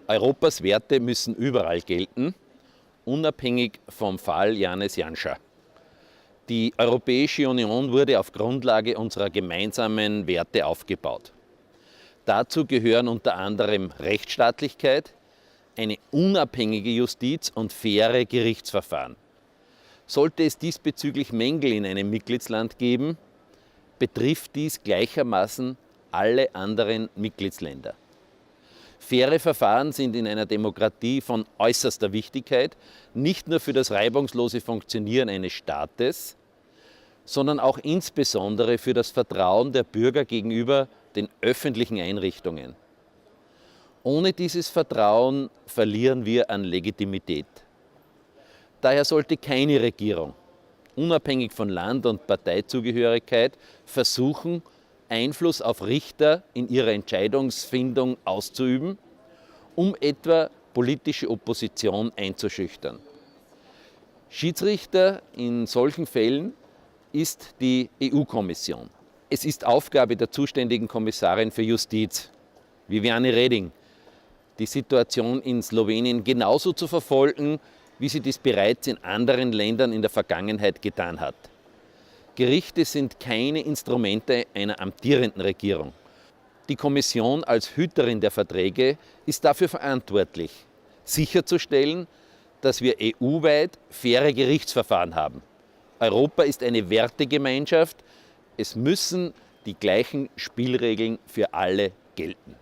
Europas Werte müssen überall gelten, unabhängig vom Fall Janez Janša. Die Europäische Union wurde auf Grundlage unserer gemeinsamen Werte aufgebaut. Dazu gehören unter anderem Rechtsstaatlichkeit, eine unabhängige Justiz und faire Gerichtsverfahren. Sollte es diesbezüglich Mängel in einem Mitgliedsland geben, betrifft dies gleichermaßen alle anderen Mitgliedsländer. Faire Verfahren sind in einer Demokratie von äußerster Wichtigkeit, nicht nur für das reibungslose Funktionieren eines Staates, sondern auch insbesondere für das Vertrauen der Bürger gegenüber den öffentlichen Einrichtungen. Ohne dieses Vertrauen verlieren wir an Legitimität. Daher sollte keine Regierung, unabhängig von Land- und Parteizugehörigkeit, versuchen, Einfluss auf Richter in ihrer Entscheidungsfindung auszuüben, um etwa politische Opposition einzuschüchtern. Schiedsrichter in solchen Fällen ist die EU-Kommission. Es ist Aufgabe der zuständigen Kommissarin für Justiz, Viviane Reding, die Situation in Slowenien genauso zu verfolgen, wie sie dies bereits in anderen Ländern in der Vergangenheit getan hat. Gerichte sind keine Instrumente einer amtierenden Regierung. Die Kommission als Hüterin der Verträge ist dafür verantwortlich, sicherzustellen, dass wir EU-weit faire Gerichtsverfahren haben. Europa ist eine Wertegemeinschaft. Es müssen die gleichen Spielregeln für alle gelten.